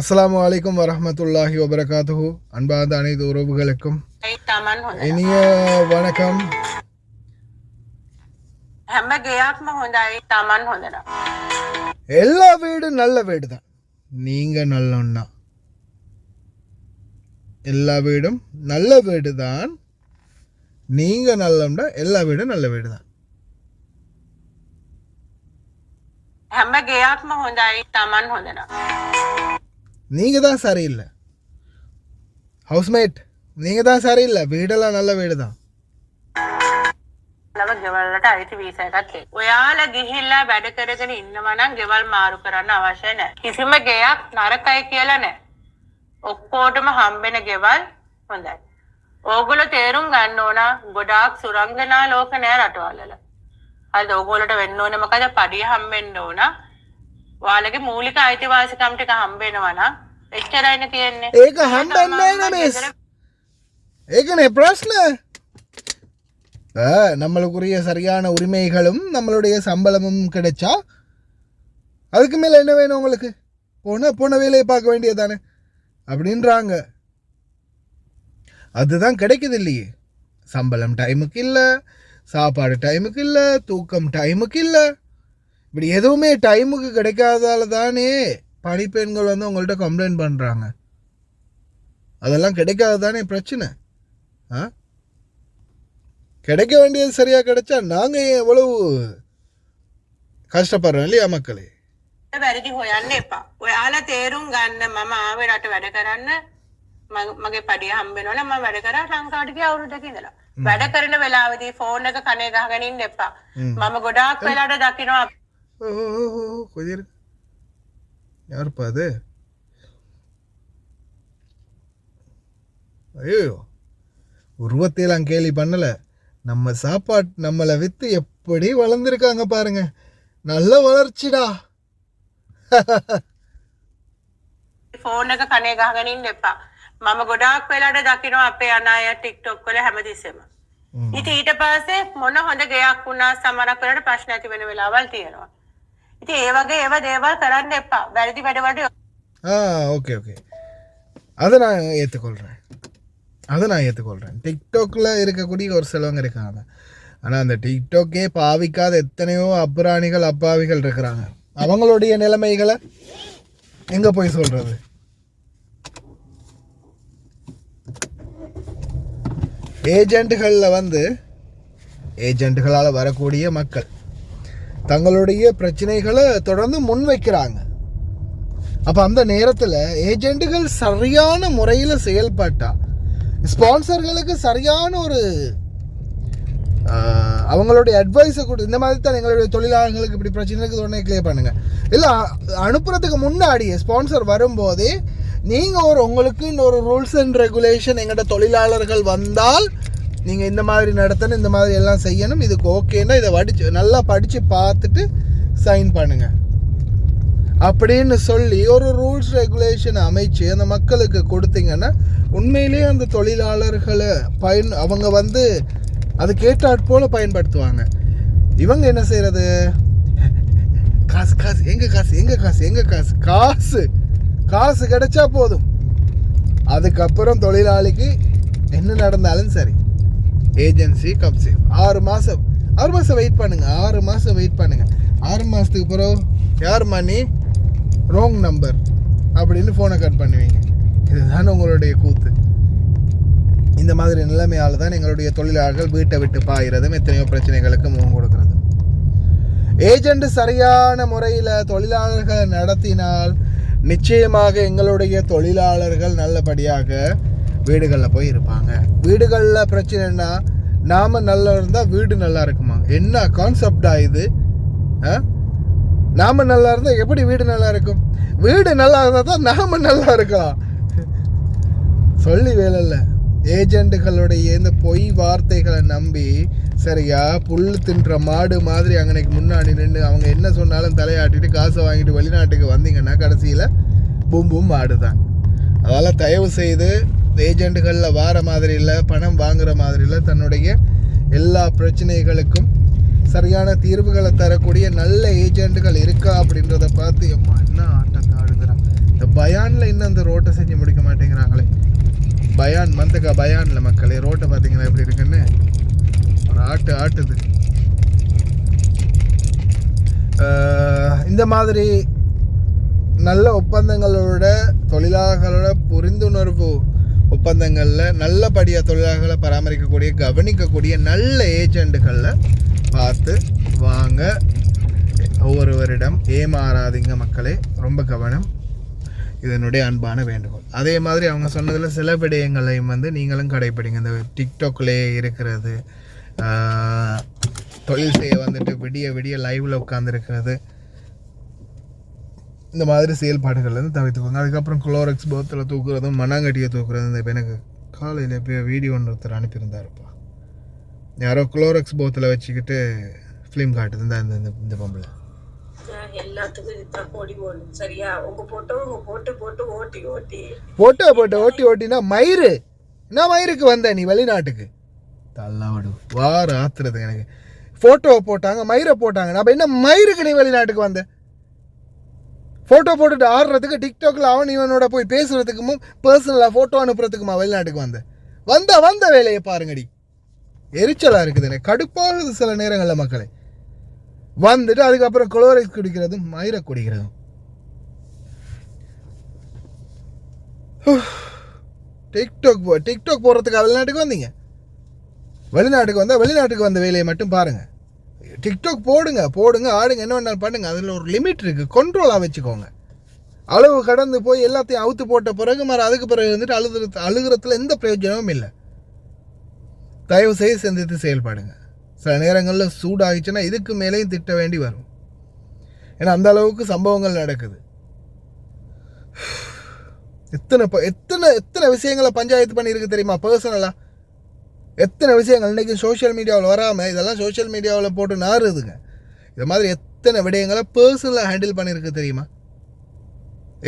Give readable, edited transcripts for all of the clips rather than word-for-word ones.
அஸ்ஸலாமு அலைக்கும் வரஹ்மத்துல்லாஹி வபரகாத்துஹு. அன்பார்ந்த அனைத்து உறவுகளுக்கும் இனிய வணக்கம். எல்லா வீடும் நல்ல வீடு தான், நீங்க நல்லொன்னா. எல்லா வீடும் நல்ல வீடு தான், நீங்க நல்லோம்னா எல்லா வீடும் நல்ல வீடு தான். நீங்க தான் சரியில்லை ஹவுஸ்மேட், நீங்க தான் சரியில்லை. வீடெல்லாம் நல்ல வீடு தான். ගෙවල්ලට අයිති වීසා එකක් එක්ක. ඔයාලා ගිහිල්ලා වැඩ කරගෙන ඉන්නවා නම් ගෙවල් මාරු කරන්න අවශ්‍ය නැහැ. කිසිම ගෙයක් නරකයි කියලා නැහැ. ඔක්කොටම හම්බෙන ගෙවල් හොඳයි. ඕගොල්ලෝ තේරුම් ගන්න ඕන ගොඩාක් සුරංගනා ලෝක නෑ රටවල. හරිද? ඕගොල්ලෝට වෙන්න ඕනේ මොකද? පඩිය හම්බෙන්න ඕන. ඔයාලගේ මූලික අයිතිවාසිකම් ටික හම්බෙනවා නම් එච්චරයිනේ තියෙන්නේ. ඒක හම්බෙන්නේ නැහැ මිස්. ඒකනේ ප්‍රශ්න. நம்மளுக்குரிய சரியான உரிமைகளும் நம்மளுடைய சம்பளமும் கிடைச்சா அதுக்கு மேலே என்ன வேணும் உங்களுக்கு? போன வேலையை பார்க்க வேண்டியதானே அப்படின்றாங்க. அதுதான் கிடைக்குது இல்லையே. சம்பளம் டைமுக்கு இல்லை, சாப்பாடு டைமுக்கு இல்லை, தூக்கம் டைமுக்கு இல்லை. இப்படி எதுவுமே டைமுக்கு கிடைக்காதால தானே பணிப்பெண்கள் வந்து உங்கள்கிட்ட கம்ப்ளைண்ட் பண்ணுறாங்க. அதெல்லாம் கிடைக்காது தானே பிரச்சனை. கிடைக்க வேண்டியது சரியாக கிடைச்சா நாங்கள் எவ்வளவு කෂ්ටපරන ලියා මක්කලේ. වැරදි හොයන්න එපා. ඔයාලා තේරුම් ගන්න මම ආවේ රට වැඩ කරන්න. මගේ පඩිය හම්බ වෙනවනේ මම වැඩ කරා ලංකාවට ගිය අවුරුද්දක ඉඳලා. වැඩ කරන වෙලාවේදී ෆෝන් එක කනේ ගහගෙන ඉන්න එපා. මම ගොඩාක් වෙලාවට දකිනවා. කොහෙද? யாருப்பா அது? ஐயோ, உருவத்தையெல்லாம் கேலி பண்ணல. நம்ம சாப்பாடு நம்மளை விற்று எப்படி வளர்ந்துருக்காங்க பாருங்க. நல்ல வளர்ச்சிடா. ෆෝන් එක කනේ ගහගෙන ඉන්න එපා. මම ගොඩාක් වෙලාට දකිනවා අපේ අනාය ටික්ටොක් වල හැමතිස්සෙම. ඉතින් ඊට පස්සේ මොන හොඳ ගයක් වුණා සමහරක් වෙලාවට ප්‍රශ්න ඇති වෙන වෙලාවල් තියෙනවා. ඉතින් ඒ වගේ ඒවා දේවල් කරන්න එපා. වැරදි වැඩවලට ஓகே ஓகே, அதை நான் ஏற்றுக்கொள்கிறேன். டிக்டாக்ல இருக்கக்கூடிய ஒரு சிலவங்க இருக்காங்க. ஆனால் அந்த டிக்டாக்கே பாவிக்காத எத்தனையோ அப்புராணிகள் அப்பாவிகள் இருக்கிறாங்க. அவங்களுடைய நிலைமைகளை எங்கே போய் சொல்கிறது? ஏஜென்ட்டுகளால் வரக்கூடிய மக்கள் தங்களுடைய பிரச்சனைகளை தொடர்ந்து முன்வைக்கிறாங்க. அப்போ அந்த நேரத்தில் ஏஜென்ட்டுகள் சரியான முறையில் செயல்பட்டா, ஸ்பான்சர்களுக்கு சரியான ஒரு அவங்களுடைய அட்வைஸை கொடு. இந்த மாதிரி தான் எங்களுடைய தொழிலாளர்களுக்கு இப்படி பிரச்சனைக்கு உடனே கிளியர் பண்ணுங்கள். இல்லை அனுப்புறதுக்கு முன்னாடியே ஸ்பான்சர் வரும்போதே நீங்கள் உங்களுக்குன்னு ஒரு ரூல்ஸ் அண்ட் ரெகுலேஷன் எங்கள்கிட்ட தொழிலாளர்கள் வந்தால் நீங்கள் இந்த மாதிரி நடத்தணும், இந்த மாதிரி எல்லாம் செய்யணும், இதுக்கு ஓகேன்னா இதை நல்லா படித்து பார்த்துட்டு சைன் பண்ணுங்கள் அப்படின்னு சொல்லி ஒரு ரூல்ஸ் ரெகுலேஷன் அமைச்சு அந்த மக்களுக்கு கொடுத்தீங்கன்னா உண்மையிலேயே அந்த தொழிலாளர்களை அவங்க வந்து அது கேட்டாற்போல் பயன்படுத்துவாங்க. இவங்க என்ன செய்கிறது? காசு கிடைச்சா போதும். அதுக்கப்புறம் தொழிலாளிக்கு என்ன நடந்தாலும் சரி, ஏஜென்சி கப்சி 6 மாதம் வெயிட் பண்ணுங்க. 6 மாதம் வெயிட் பண்ணுங்க. 6 மாதத்துக்கு பிறகு யார் மணி ராங் நம்பர் அப்படின்னு ஃபோனை கட் பண்ணுவீங்க. இதுதான் உங்களுடைய கூத்து. இந்த மாதிரி நிலைமையால் தான் எங்களுடைய தொழிலாளர்கள் வீட்டை விட்டு பாயிறதும் எத்தனையோ பிரச்சனைகளுக்கு முகம் கொடுக்கறது. ஏஜெண்ட் சரியான முறையில் தொழிலாளர்களை நடத்தினால் நிச்சயமாக எங்களுடைய தொழிலாளர்கள் நல்லபடியாக வீடுகளில் போய் இருப்பாங்க. வீடுகளில் பிரச்சனைன்னா நாம் நல்லா இருந்தால் வீடு நல்லா இருக்குமா? என்ன கான்செப்டா இது? நாம் நல்லா இருந்தால் எப்படி வீடு நல்லா இருக்கும்? வீடு நல்லா இருந்தால் தான் நாம் நல்லா இருக்கலாம். சொல்லி வேலை இல்லை. ஏஜென்ட்டுகளுடைய இந்த பொய் வார்த்தைகளை நம்பி சரியா புல் தின்ற மாடு மாதிரி அங்கனைக்கு முன்னாடி நின்று அவங்க என்ன சொன்னாலும் தலையாட்டிட்டு காசை வாங்கிட்டு வெளிநாட்டுக்கு வந்தீங்கன்னா கடைசியில் பூம்பும் மாடு தான். அதனால் தயவு செய்து ஏஜென்ட்டுகளில் வார மாதிரி இல்லை, பணம் வாங்குகிற மாதிரி இல்லை, தன்னுடைய எல்லா பிரச்சனைகளுக்கும் சரியான தீர்வுகளை தரக்கூடிய நல்ல ஏஜென்ட்டுகள் இருக்கா அப்படின்றத பார்த்து அம்மா என்ன ஆட்டத்தை ஆடுகிறான். இந்த பயானில் இன்னும் அந்த ரோட்டை செஞ்சு முடிக்க மாட்டேங்கிறாங்களே. பயான் மந்தக்கா பயானில் மக்களே ரோட்டை பார்த்தீங்களா எப்படி இருக்குன்னு ஒரு ஆட்டுது. இந்த மாதிரி நல்ல ஒப்பந்தங்களோட தொழிலாளர்களோட புரிந்துணர்வு ஒப்பந்தங்களில் நல்லபடியாக தொழிலாளர்களை பராமரிக்கக்கூடிய கவனிக்கக்கூடிய நல்ல ஏஜெண்டுகளில் பார்த்து வாங்க. ஒவ்வொருவரிடம் ஏமாறாதீங்க மக்களே, ரொம்ப கவனம். இதனுடைய அன்பான வேண்டுகோள். அதே மாதிரி அவங்க சொன்னதில் சில விடயங்களையும் நீங்களும் கடைப்பிடிங்க. இந்த டிக்டாக்லேயே இருக்கிறது, தொழில் செய்ய விடிய லைவில் உட்காந்துருக்கிறது, இந்த மாதிரி செயல்பாடுகள்லேருந்து தவிர்த்துக்கோங்க. அதுக்கப்புறம் குளோரக்ஸ் போத்தில் தூக்குறதும் மண்ணாங்கட்டியை தூக்குறதும். இப்போ எனக்கு காலையில் இப்போ வீடியோ ஒருத்தர் அனுப்பியிருந்தாருப்பா. யாரோ குளோரக்ஸ் போத்தில் வச்சுக்கிட்டு ஃபிலிம் காட்டுது இந்த பொம்பளை. எல்லாத்துக்கும் ஓடி போகணும் சரியா? உங்க போட்டோ ஓட்டினா மயிறு என்ன மயிருக்கு வந்த நீ வெளிநாட்டுக்கு தள்ளாவடு வார ஆத்துறது. எனக்கு ஃபோட்டோவை போட்டாங்க, மயிரை போட்டாங்க. நான் என்ன மயிருக்கு நீ வெளிநாட்டுக்கு வந்த? ஃபோட்டோ போட்டுட்டு ஆடுறதுக்கு டிக்டாக்ல அவன் இவனோட போய் பேசுறதுக்கும் பர்சனலாக ஃபோட்டோ அனுப்புறதுக்குமா வெளிநாட்டுக்கு வந்த வேலையை பாருங்கடி. எரிச்சலாக இருக்குது, எனக்கு கடுப்பாகுது சில நேரங்களில் மக்களை. வந்துட்டு அதுக்கப்புறம் குளோரைஸ் குடிக்கிறதும் மயிரை குடிக்கிறதும். டிக்டாக் போடுறதுக்கு வெளிநாட்டுக்கு வந்தீங்க, வெளிநாட்டுக்கு வந்த வேலையை மட்டும் பாருங்கள். டிக்டாக் போடுங்க ஆடுங்க, என்ன வேணாலும் பண்ணுங்க. அதில் ஒரு லிமிட் இருக்குது, கண்ட்ரோலாக வச்சுக்கோங்க. அளவு கடந்து போய் எல்லாத்தையும் அவுத்து போட்ட பிறகு அதுக்கு பிறகு வந்துட்டு அழுகிறதுல எந்த பிரயோஜனமும் இல்லை. தயவு செய்து சிந்தித்து செயல்படுங்க. சில நேரங்களில் சூடாகிச்சுன்னா இதுக்கு மேலேயும் திட்ட வேண்டி வரும். ஏன்னா அந்த அளவுக்கு சம்பவங்கள் நடக்குது. எத்தனை விஷயங்களை பஞ்சாயத்து பண்ணியிருக்கு தெரியுமா? பர்சனலாக எத்தனை விஷயங்கள் இன்றைக்கி சோஷியல் மீடியாவில் வராமல் இதெல்லாம் சோஷியல் மீடியாவில் போட்டு நாறுதுங்க. இது மாதிரி எத்தனை விடயங்களை பர்சனலாக ஹேண்டில் பண்ணியிருக்கு தெரியுமா?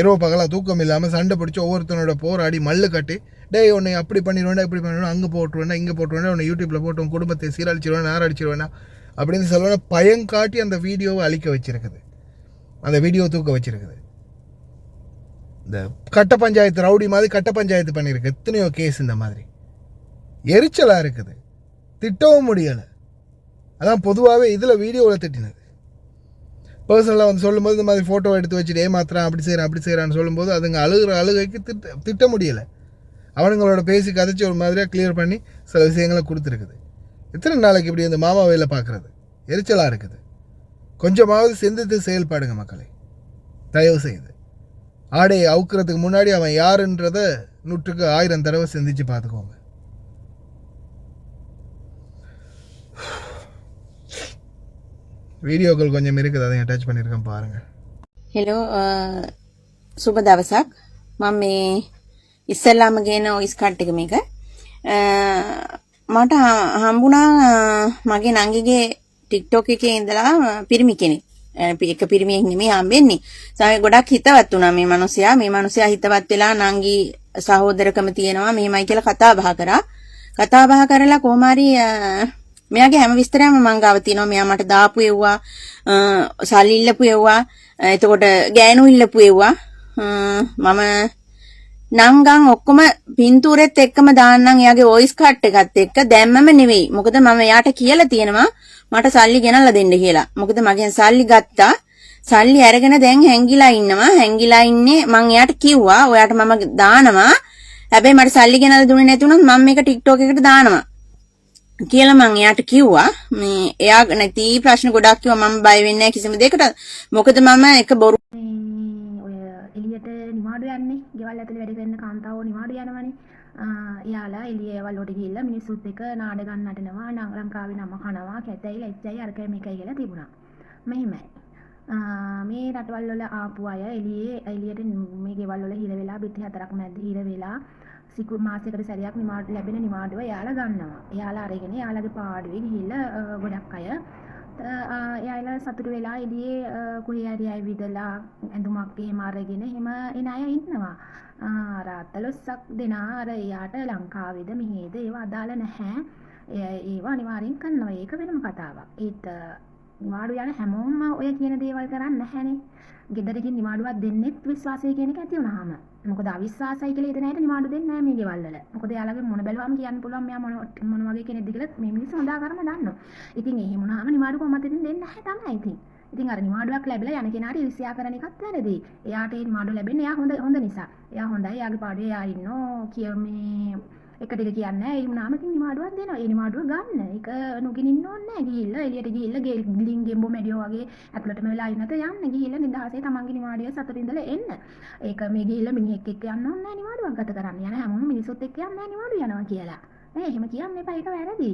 இரவு பகலாக தூக்கம் இல்லாமல் சண்டை பிடிச்சி ஒவ்வொருத்தனோட போராடி மல்லு கட்டி, டேய் உன்னை அப்படி பண்ணிடுவேண்டா இப்படி பண்ணிடுவேன், அங்கே போட்டுருவேண்டா இங்கே போட்டுருவேண்டா, உன்னை யூடியூப்பில் போட்டு உன் குடும்பத்தை சீரழிச்சிடுவேன் நாரடிச்சிடுவேண்டா அப்படின்னு சொல்லுவேன். பயங்காட்டி அந்த வீடியோவை அழிக்க வச்சிருக்குது, அந்த வீடியோ தூக்க வச்சிருக்குது. இந்த கட்ட பஞ்சாயத்து ரவுடி மாதிரி கட்ட பஞ்சாயத்து பண்ணியிருக்கு. எத்தனையோ கேஸ் இந்த மாதிரி. எரிச்சலாக இருக்குது, திட்டவும் முடியலை. அதான் பொதுவாகவே இதில் வீடியோவில் திட்டினது. பர்சனலாக சொல்லும்போது இந்த மாதிரி ஃபோட்டோ எடுத்து வச்சுட்டு ஏமாத்துறான் அப்படி செய்கிறான்னு சொல்லும்போது அதுங்க அழுகைக்கு திட்ட முடியலை. அவனுங்களோட பேசி கதைச்சி ஒரு மாதிரியாக கிளியர் பண்ணி சில விஷயங்களை கொடுத்துருக்குது. எத்தனை நாளைக்கு இப்படி இந்த மாமா வேலை பார்க்குறது? எரிச்சலாக இருக்குது. கொஞ்சமாவது சிந்தித்து செயல்பாடுங்க மக்களை, தயவு செய்து. ஆடையை அவுக்கிறதுக்கு முன்னாடி அவன் யாருன்றதை 100க்கு 1000 தடவை சிந்திச்சு பார்த்துக்கோங்க. வீடியோக்கள் கொஞ்சம் இருக்குது, அதை அட்டாச் பண்ணியிருக்கேன் பாருங்கள். හෙලෝ සුබ දවසක්. මම මේ ඉස්සෙල්ලාම ගේන වොයිස් කට් එක මේක මට හම්බුණා මගේ නංගිගේ TikTok එකේ ඉඳලා පිරිමි කෙනෙක්. එක පිරිමියෙක් නෙමෙයි හම්බෙන්නේ. සමහර ගොඩක් හිතවත් වුණා මේ මිනිසයා හිතවත් වෙලා නංගි සහෝදරකම තියෙනවා මෙහෙමයි කියලා කතා බහ කරලා කොහොම හරි මෙයාගේ හැම විස්තරයක්ම මං ගාව තියෙනවා. මෙයා මට දාපු එව්වා, සල්ලි ඉල්ලපු එව්වා, එතකොට ගෑනු ඉල්ලපු එව්වා. මම නංගන් ඔක්කොම පින්තූරෙත් එක්කම දාන්නම් එයාගේ වොයිස් කට් එකත් එක්ක. දැම්මම නෙවෙයි. මොකද මම එයාට කියලා තියෙනවා මට සල්ලි ගෙනල්ලා දෙන්න කියලා. මොකද මගෙන් සල්ලි ගත්තා. සල්ලි අරගෙන දැන් හැංගිලා ඉන්නවා. හැංගිලා ඉන්නේ මං එයාට කිව්වා ඔයාට මම දානවා. හැබැයි මට සල්ලි ගෙනල්ලා දුන්නේ නැති වුණොත් මම මේක TikTok එකට දානවා කියලා මං එයාට කිව්වා. මේ එයා නැති ප්‍රශ්න ගොඩක් කිව්වා. මම බය වෙන්නේ නැහැ කිසිම දෙයකට. මොකද මම එක බොරු ඔය එළියට නිවාඩු යන්නේ. ගෙවල් ඇතුලේ වැඩ කරන කාන්තාවෝ නිවාඩු යනවනේ. එයාලා එළිය ඒවල් වලට ගිහිල්ලා මිනිස්සුත් එක්ක නාඩගම් නටනවා, ලංකාවේ නම කනවා, කැතයි ලැජ්ජයි අරකයි මේකයි කියලා තිබුණා. මෙහෙමයි. මේ රටවල් වල ආපු අය එළියට මේ ගෙවල් වල හිර වෙලා පිටි 4ක් මැද්ද හිර වෙලා සිකු මාසයකට සැරයක් නිවාඩු ලැබෙන නිවාඩුව එයාලා ගන්නවා. එයාලා අරගෙන එයාලගේ පාඩුවේ ගිහිල්ලා ගොඩක් අය එයාලා සතුටු වෙලා එළියේ කොහේ හරි අය විදලා ඇඳුමක් එහෙම අරගෙන එහෙම එන අය ඉන්නවා. රාත්තලොස්සක් දෙනා අර එයාට ලංකාවේද මෙහෙද ඒව අදාළ නැහැ. ඒව අනිවාර්යෙන් කරනවා. ඒක වෙනම කතාවක්. ඒත් නිවාඩු යන හැමෝම ඔය කියන දේවල් කරන්නේ නැහැනේ. ගෙදරකින් නිවාඩුවක් දෙන්නෙත් විශ්වාසය කියන එක ඇති වුණාම. මොකද අවිශ්වාසයි කියලා හිතන අයට නිවාඩු දෙන්නේ නැහැ මේ ගෙවල් වල. මොකද එයාලගේ මොන බැලුවම කියන්න පුළුවන් මෙයා මොන වගේ කෙනෙක්ද කියලා මේ මිනිස්සු හොඳාකරම දන්නවා. ඉතින් එහෙම වුණාම නිවාඩු කොහොමද ඉතින් දෙන්නේ නැහැ තමයි ඉතින්. ඉතින් අර නිවාඩුවක් ලැබිලා යන කෙනාට ඉරිසියා කරන එකත් වැරදි. එයාට ඒ නිවාඩුව ලැබෙන්නේ එයා හොඳ නිසා. එයා හොඳයි. එයාගේ පාඩුවේ එයා ඉන්නෝ කිය මේ එක ටික කියන්නේ ඒ වුණාම ඉතින් නිවාඩුවක් දෙනවා. ඒ නිවාඩුව ගන්න. ඒක නොගෙන ඉන්න ඕනේ නැහැ. ගිහිල්ලා එළියට ගිහිල්ලා ගෙලින් ගෙම්බෝ මැඩියෝ වගේ ඇතුළටම වෙලා ඉන්නත යන්න. ගිහිල්ලා නිදහසේ තමන්ගේ නිවාඩුවේ සතුටින් ඉඳලා එන්න. ඒක මේ ගිහිල්ලා මිනිහෙක් එක්ක යන්න ඕනේ නැහැ නිවාඩුවක් ගත කරන්න. යන හැමෝම මිනිස්සුත් එක්ක යන්නේ නැහැ නිවාඩුව යනවා කියලා. නෑ එහෙම කියන්න එපා. ඒක වැරදි.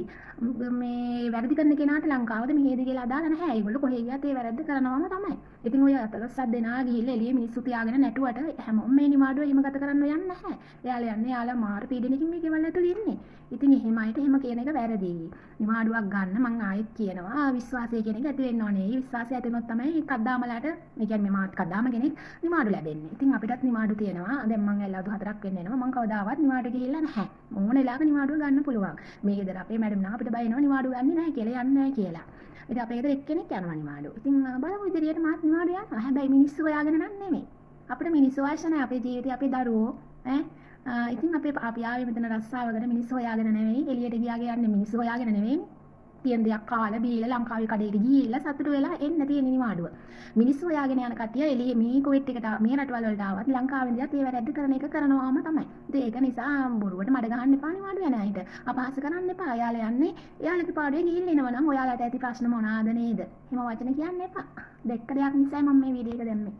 මේ වැරදි කරන කෙනාට ලංකාවද මෙහෙද කියලා අදාළ නැහැ. ඒගොල්ලෝ කොහේ ගියත් ඒ වැරද්ද කරනවම තමයි. ඉතින් ඔය අතලස්සක් දෙනා ගිහිල්ලා එළියේ මිනිස්සු තියාගෙන නැටුවට හැමෝම මේ නිවාඩුව එහෙම ගත කරන්න යන්නේ නැහැ. එයාලා යන්නේ යාලා මාර පීඩනකින් මේ ගෙවල් ඇතුළේ ඉන්නේ. ඉතින් එහෙම අයට එහෙම කියන එක වැරදි. නිවාඩුවක් ගන්න මං ආයෙත් කියනවා විශ්වාසය කියන එක ඇති වෙන්න ඕනේ. මේ විශ්වාසය ඇති වුණොත් තමයි කද්දාමලාට මේ කියන්නේ මාත් කද්දාම කෙනෙක් නිවාඩු ලැබෙන්නේ. ඉතින් අපිටත් නිවාඩු තියෙනවා. දැන් මං ඇල්ලවදු 4ක් වෙන්න එනවා. මං කවදාවත් නිවාඩු ගිහිල්ලා නැහැ. මොන වෙලාවක නිවාඩුව ගන්න පුළුවන්. මේ ගෙදර අපේ මැඩම් නා අපිට බය වෙනවා නිවාඩු ගන්නේ නැහැ කියලා යන්නේ නැහැ කියලා. ඉතින් අපේ ගෙදර එක්කෙනෙක් යනවා නිවාඩු. ඉතින් බලමු ඉදිරියට මාත් නිවාඩු යනවා. හැබැයි මිනිස්සු හොයාගෙන නම් නෙමෙයි. අපිට මිනිස්සු අවශ්‍ය නැහැ අපේ ජීවිතේ අපේ දරුවෝ ඉතින් අපි ආවේ මෙතන රස්සාවකට මිනිස්සු හොයාගෙන නෙවෙයි එළියට ගියාගේ යන්නේ මිනිස්සු හොයාගෙන නෙවෙයි. තියෙන දෙයක් කාලා බීලා ලංකාවේ කඩේට ගිහිල්ලා සතුටු වෙලා එන්න තියෙන නිවාඩුව. මිනිස්සු හොයාගෙන යන කට්ටිය එළියේ මේ කොවිඩ් එකට මේ රටවල් වලට ආවත් ලංකාවෙන් දිහත් ඒ වැරද්ද කරන එක කරනවාම තමයි. ඉතින් ඒක නිසා බොරුවට මඩ ගහන්න එපා නිවාඩු යන අයට. අපහාස කරන්න එපා. එයාලා යන්නේ එයාලගේ පාඩුවේ ගිහිල්ලා එනවා නම් ඔයාලට ඇති ප්‍රශ්න මොනවාද නේද? එහෙම වචන කියන්න එපා. දෙක්ක දෙයක් නිසා මම මේ වීඩියෝ එක දැම්මේ.